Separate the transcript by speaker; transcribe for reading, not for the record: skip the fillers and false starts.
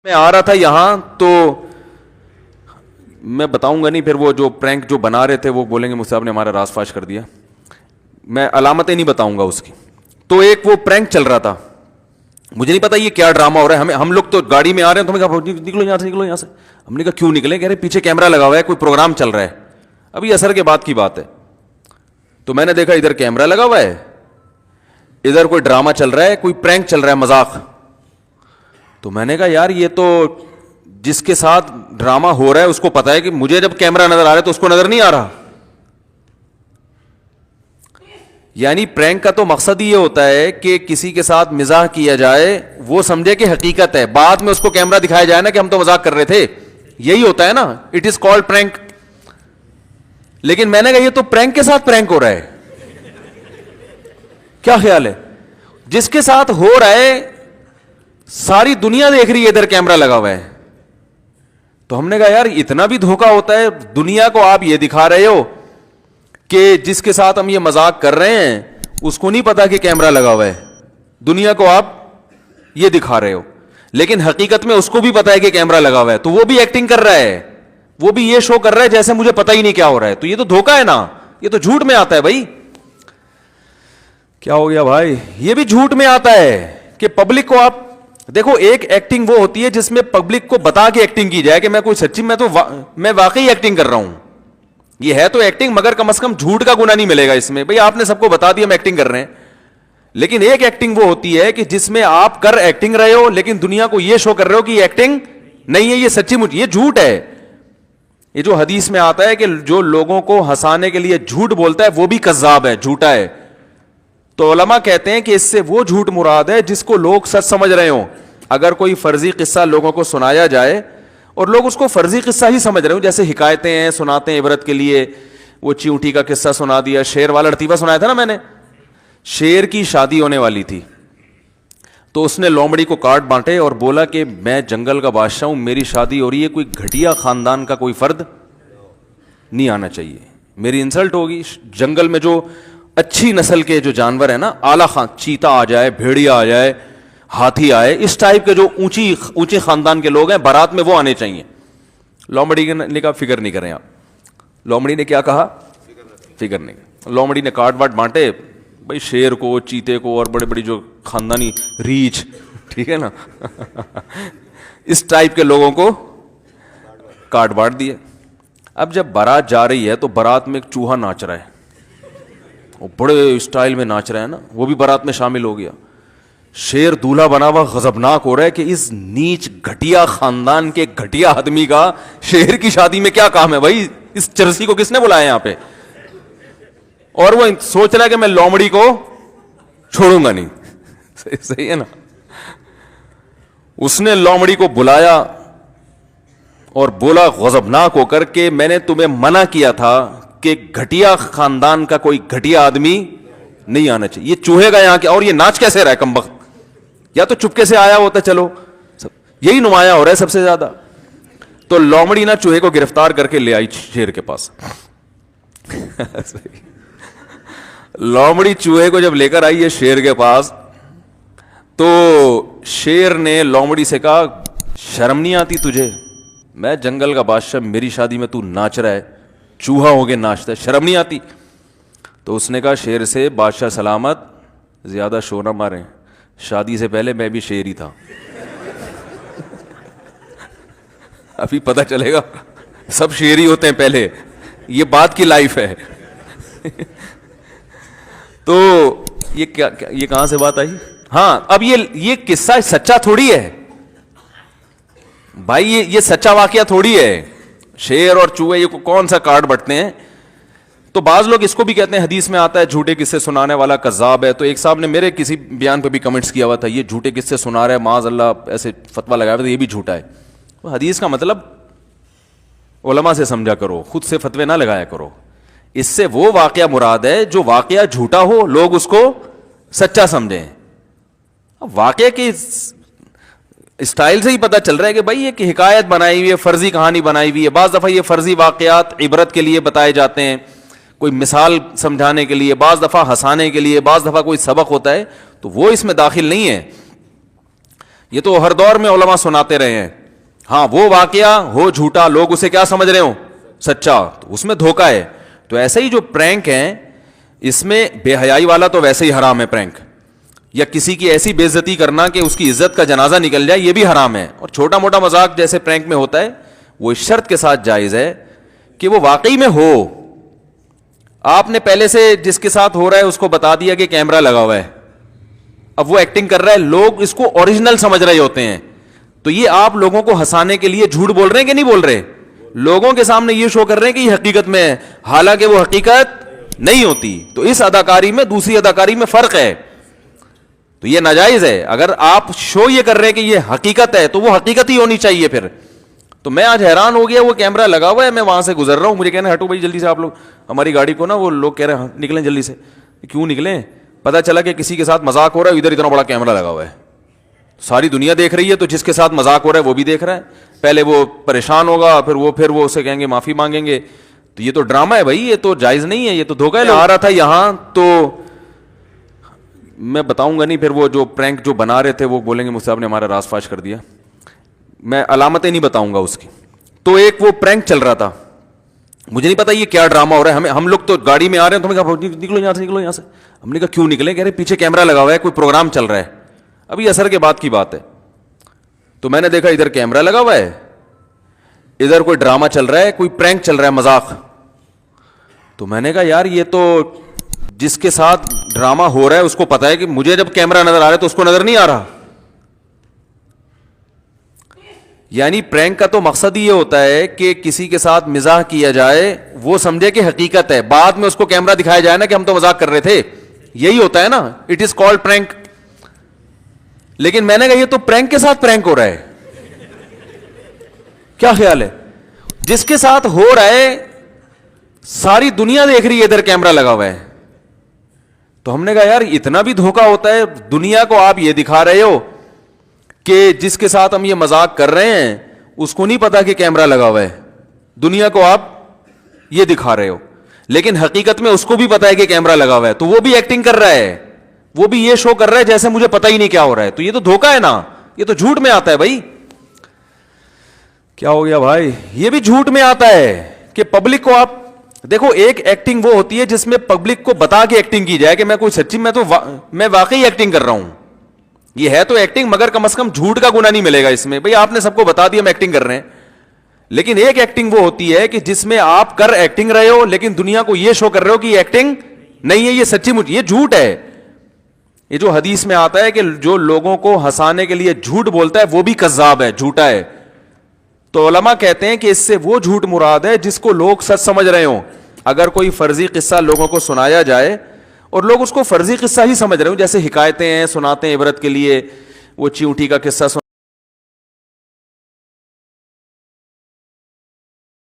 Speaker 1: میں آ رہا تھا یہاں تو میں بتاؤں گا نہیں، پھر وہ جو پرینک جو بنا رہے تھے وہ بولیں گے مجھ سے آپ نے ہمارا راز فاش کر دیا. میں علامتیں نہیں بتاؤں گا اس کی. تو ایک وہ پرینک چل رہا تھا، مجھے نہیں پتا یہ کیا ڈرامہ ہو رہا ہے. ہم لوگ تو گاڑی میں آ رہے ہیں تو ہمیں کہا نکلو یہاں سے، نکلو یہاں سے. ہم نے کہا کیوں نکلے؟ کہہ رہے پیچھے کیمرہ لگا ہوا ہے، کوئی پروگرام چل رہا ہے. ابھی عصر کے بعد کی بات ہے. تو میں نے دیکھا ادھر کیمرہ لگا ہوا ہے، ادھر کوئی ڈرامہ چل رہا ہے، کوئی پرینک چل رہا ہے، مذاق. تو میں نے کہا یار یہ تو جس کے ساتھ ڈرامہ ہو رہا ہے اس کو پتا ہے کہ مجھے جب کیمرہ نظر آ رہا ہے تو اس کو نظر نہیں آ رہا. یعنی پرینک کا تو مقصد یہ ہوتا ہے کہ کسی کے ساتھ مزاح کیا جائے، وہ سمجھے کہ حقیقت ہے، بعد میں اس کو کیمرہ دکھایا جائے نا کہ ہم تو مذاق کر رہے تھے. یہی ہوتا ہے نا، اٹ از کالڈ پرینک. لیکن میں نے کہا یہ تو پرینک کے ساتھ پرینک ہو رہا ہے. کیا خیال ہے؟ جس کے ساتھ ہو رہا ہے ساری دنیا دیکھ رہی ہے، ادھر کیمرہ لگا ہوا ہے. تو ہم نے کہا یار اتنا بھی دھوکہ ہوتا ہے؟ دنیا کو آپ یہ دکھا رہے ہو کہ جس کے ساتھ ہم یہ مذاق کر رہے ہیں اس کو نہیں پتا کہ کیمرہ لگا ہوا ہے. دنیا کو آپ یہ دکھا رہے ہو، لیکن حقیقت میں اس کو بھی پتا ہے کہ کیمرہ لگا ہوا ہے. تو وہ بھی ایکٹنگ کر رہا ہے، وہ بھی یہ شو کر رہا ہے جیسے مجھے پتا ہی نہیں کیا ہو رہا ہے. تو یہ تو دھوکہ ہے نا، یہ تو جھوٹ میں آتا ہے بھائی. کیا ہو گیا بھائی؟ یہ بھی جھوٹ میں آتا ہے کہ پبلک کو آپ دیکھو. ایک ایکٹنگ وہ ہوتی ہے جس میں پبلک کو بتا کے ایکٹنگ کی جائے کہ میں کوئی سچی میں واقعی ایکٹنگ کر رہا ہوں. یہ ہے تو ایکٹنگ، مگر کم از کم جھوٹ کا گناہ نہیں ملے گا اس میں. بھئی آپ نے سب کو بتا دیا ہم ایکٹنگ کر رہے ہیں. لیکن ایک ایکٹنگ وہ ہوتی ہے کہ جس میں آپ کر ایکٹنگ رہے ہو لیکن دنیا کو یہ شو کر رہے ہو کہ یہ ایکٹنگ نہیں ہے، یہ سچی مجھ، یہ جھوٹ ہے. یہ جو حدیث میں آتا ہے کہ جو لوگوں کو ہنسانے کے لیے جھوٹ بولتا ہے وہ بھی کذاب ہے، جھوٹا ہے. تو علماء کہتے ہیں کہ اس سے وہ جھوٹ مراد ہے جس کو لوگ سچ سمجھ رہے ہوں. اگر کوئی فرضی قصہ لوگوں کو سنایا جائے اور لوگ اس کو فرضی قصہ ہی سمجھ رہے ہوں، جیسے حکایتیں ہیں سناتے ہیں عبرت کے لیے. وہ چیونٹی کا قصہ سنا دیا، شیر والا لطیفہ سنایا تھا نا میں نے. شیر کی شادی ہونے والی تھی تو اس نے لومڑی کو کارڈ بانٹے اور بولا کہ میں جنگل کا بادشاہ ہوں، میری شادی ہو رہی ہے، کوئی گھٹیا خاندان کا کوئی فرد نہیں آنا چاہیے، میری انسلٹ ہوگی. جنگل میں جو اچھی نسل کے جو جانور ہیں نا، اعلیٰ چیتا آ جائے، بھیڑیا آ جائے، ہاتھی آئے، اس ٹائپ کے جو اونچی خاندان کے لوگ ہیں بارات میں وہ آنے چاہیے. لومڑی نے کہا فکر نہیں کریں آپ. لومڑی نے کیا کہا؟ فکر نہیں. لومڑی نے کارڈ واٹ بانٹے بھائی، شیر کو، چیتے کو اور بڑے بڑی جو خاندانی ریچھ، ٹھیک ہے نا، اس ٹائپ کے لوگوں کو کارڈ بانٹ دیے. اب جب بارات جا رہی ہے تو بارات میں ایک چوہا ناچ رہا ہے، وہ بڑے اسٹائل میں ناچ رہا ہے نا، وہ بھی بارات میں شامل ہو گیا. شیر دولہا بنا ہوا غضبناک ہو رہا ہے کہ اس نیچ گھٹیا خاندان کے گھٹیا آدمی کا شیر کی شادی میں کیا کام ہے بھائی؟ اس چرسی کو کس نے بلایا یہاں پہ؟ اور وہ سوچ رہا ہے کہ میں لومڑی کو چھوڑوں گا نہیں. صحیح ہے نا. اس نے لومڑی کو بلایا اور بولا غضبناک ہو کر کہ میں نے تمہیں منع کیا تھا کہ گھٹیا خاندان کا کوئی گھٹیا آدمی نہیں آنا چاہیے. یہ چوہے کا یہاں کیا؟ اور یہ ناچ کیسے رہا ہے کمبخت؟ یا تو چپکے سے آیا ہوتا، چلو یہی نمایاں ہو رہا ہے سب سے زیادہ. تو لومڑی نا چوہے کو گرفتار کر کے لے آئی شیر کے پاس. لومڑی چوہے کو جب لے کر آئی ہے شیر کے پاس تو شیر نے لومڑی سے کہا شرم نہیں آتی تجھے؟ میں جنگل کا بادشاہ، میری شادی میں تو ناچ رہا ہے، چوہا ہو کے ناچتا ہے، شرم نہیں آتی؟ تو اس نے کہا شیر سے بادشاہ سلامت، زیادہ شور نہ ماریں، شادی سے پہلے میں بھی شیر ہی تھا. ابھی پتہ چلے گا سب شیر ہی ہوتے ہیں پہلے، یہ بات کی لائف ہے. تو یہ کہاں سے بات آئی؟ ہاں، اب یہ قصہ سچا تھوڑی ہے بھائی، یہ سچا واقعہ تھوڑی ہے. شیر اور چوہے یہ کون سا کارڈ بٹتے ہیں؟ تو بعض لوگ اس کو بھی کہتے ہیں، حدیث میں آتا ہے جھوٹے قصے سنانے والا کذاب ہے. تو ایک صاحب نے میرے کسی بیان پہ بھی کمنٹس کیا ہوا تھا، یہ جھوٹے قصے سنا رہا ہے، معاذ اللہ ایسے فتویٰ لگایا ہوا تھا، یہ بھی جھوٹا ہے. تو حدیث کا مطلب علماء سے سمجھا کرو، خود سے فتوے نہ لگایا کرو. اس سے وہ واقعہ مراد ہے جو واقعہ جھوٹا ہو، لوگ اس کو سچا سمجھیں. واقعہ کی اسٹائل سے ہی پتہ چل رہا ہے کہ بھائی ایک حکایت بنائی ہوئی ہے، فرضی کہانی بنائی ہوئی ہے. بعض دفعہ یہ فرضی واقعات عبرت کے لیے بتائے جاتے ہیں، کوئی مثال سمجھانے کے لیے، بعض دفعہ ہنسانے کے لیے، بعض دفعہ کوئی سبق ہوتا ہے، تو وہ اس میں داخل نہیں ہے. یہ تو ہر دور میں علماء سناتے رہے ہیں. ہاں وہ واقعہ ہو جھوٹا, لوگ اسے کیا سمجھ رہے ہو, سچا, تو اس میں دھوکہ ہے. تو ایسے ہی جو پرینک ہیں اس میں بے حیائی والا تو ویسے ہی حرام ہے پرینک, یا کسی کی ایسی بے عزتی کرنا کہ اس کی عزت کا جنازہ نکل جائے یہ بھی حرام ہے. اور چھوٹا موٹا مذاق جیسے پرینک میں ہوتا ہے وہ اس شرط کے ساتھ جائز ہے کہ وہ واقعی میں ہو. آپ نے پہلے سے جس کے ساتھ ہو رہا ہے اس کو بتا دیا کہ کیمرہ لگا ہوا ہے, اب وہ ایکٹنگ کر رہا ہے, لوگ اس کو اوریجنل سمجھ رہے ہوتے ہیں, تو یہ آپ لوگوں کو ہنسانے کے لیے جھوٹ بول رہے ہیں کہ نہیں بول رہے, لوگوں کے سامنے یہ شو کر رہے ہیں کہ یہ حقیقت میں ہے, حالانکہ وہ حقیقت نہیں ہوتی. تو اس اداکاری میں دوسری اداکاری میں فرق ہے, تو یہ ناجائز ہے. اگر آپ شو یہ کر رہے ہیں کہ یہ حقیقت ہے تو وہ حقیقت ہی ہونی چاہیے پھر. تو میں آج حیران ہو گیا, وہ کیمرہ لگا ہوا ہے, میں وہاں سے گزر رہا ہوں, مجھے کہنا ہٹو بھائی جلدی سے آپ لوگ ہماری گاڑی کو نا, وہ لوگ کہہ رہے ہیں نکلیں جلدی سے. کیوں نکلیں؟ پتا چلا کہ کسی کے ساتھ مذاق ہو رہا ہے, ادھر اتنا بڑا کیمرہ لگا ہوا ہے, ساری دنیا دیکھ رہی ہے, تو جس کے ساتھ مذاق ہو رہا ہے وہ بھی دیکھ رہا ہے. پہلے وہ پریشان ہوگا, پھر وہ اسے کہیں گے معافی مانگیں گے. تو یہ تو ڈرامہ ہے بھائی, یہ تو جائز نہیں ہے, یہ تو دھوکہ ہے. آ رہا تھا یہاں تو میں بتاؤں گا نہیں, پھر وہ جو پرینک جو بنا رہے تھے وہ بولیں گے مجھ سے آپ نے ہمارا راز فاش کر دیا, میں علامتیں نہیں بتاؤں گا اس کی. تو ایک وہ پرینک چل رہا تھا, مجھے نہیں پتا یہ کیا ڈرامہ ہو رہا ہے. ہم لوگ تو گاڑی میں آ رہے ہیں, تو ہمیں کہا نکلو یہاں سے, نکلو یہاں سے. ہم نے کہا کیوں نکلیں؟ کہہ رہے پیچھے کیمرہ لگا ہوا ہے, کوئی پروگرام چل رہا ہے. ابھی عصر کے بعد کی بات ہے. تو میں نے دیکھا ادھر کیمرہ لگا ہوا ہے, ادھر کوئی ڈرامہ چل رہا ہے, کوئی پرینک چل رہا ہے, مذاق. تو میں نے کہا یار یہ تو جس کے ساتھ ڈرامہ ہو رہا ہے اس کو پتا ہے کہ مجھے جب کیمرہ نظر آ رہا ہے تو اس کو نظر نہیں آ رہا. یعنی پرینک کا تو مقصد ہی یہ ہوتا ہے کہ کسی کے ساتھ مزاح کیا جائے, وہ سمجھے کہ حقیقت ہے, بعد میں اس کو کیمرہ دکھایا جائے نا کہ ہم تو مذاق کر رہے تھے. یہی ہوتا ہے نا, اٹ از کالڈ پرینک. لیکن میں نے کہا یہ تو پرینک کے ساتھ پرینک ہو رہا ہے. کیا خیال ہے؟ جس کے ساتھ ہو رہا ہے ساری دنیا دیکھ رہی ہے, ادھر کیمرہ لگا ہوا ہے. تو ہم نے کہا یار اتنا بھی دھوکہ ہوتا ہے, دنیا کو آپ یہ دکھا رہے ہو کہ جس کے ساتھ ہم یہ مذاق کر رہے ہیں اس کو نہیں پتا کہ کیمرہ لگا ہوا ہے, دنیا کو آپ یہ دکھا رہے ہو, لیکن حقیقت میں اس کو بھی پتا ہے کہ کیمرہ لگا ہوا ہے, تو وہ بھی ایکٹنگ کر رہا ہے, وہ بھی یہ شو کر رہا ہے جیسے مجھے پتا ہی نہیں کیا ہو رہا ہے. تو یہ تو دھوکہ ہے نا, یہ تو جھوٹ میں آتا ہے بھائی. کیا ہو گیا بھائی؟ یہ بھی جھوٹ میں آتا ہے کہ پبلک کو آپ دیکھو, ایک ایکٹنگ وہ ہوتی ہے جس میں پبلک کو بتا کے ایکٹنگ کی جائے کہ میں کوئی سچی, میں واقعی ایکٹنگ کر رہا ہوں. یہ ہے تو ایکٹنگ, مگر کم از کم جھوٹ کا گناہ نہیں ملے گا اس میں. بھئی آپ نے سب کو بتا دیا ہم ایکٹنگ کر رہے ہیں, لیکن ایک ایکٹنگ وہ ہوتی ہے کہ جس میں آپ کر ایکٹنگ رہے ہو لیکن دنیا کو یہ شو کر رہے ہو کہ یہ ایکٹنگ نہیں ہے, یہ سچی مجھ, یہ جھوٹ ہے. یہ جو حدیث میں آتا ہے کہ جو لوگوں کو ہنسانے کے لیے جھوٹ بولتا ہے وہ بھی کذاب ہے, جھوٹا ہے. تو علماء کہتے ہیں کہ اس سے وہ جھوٹ مراد ہے جس کو لوگ سچ سمجھ رہے ہوں. اگر کوئی فرضی قصہ لوگوں کو سنایا جائے اور لوگ اس کو فرضی قصہ ہی سمجھ رہے ہوں, جیسے حکایتیں ہیں سناتے ہیں عبرت کے لیے, وہ چیونٹی کا قصہ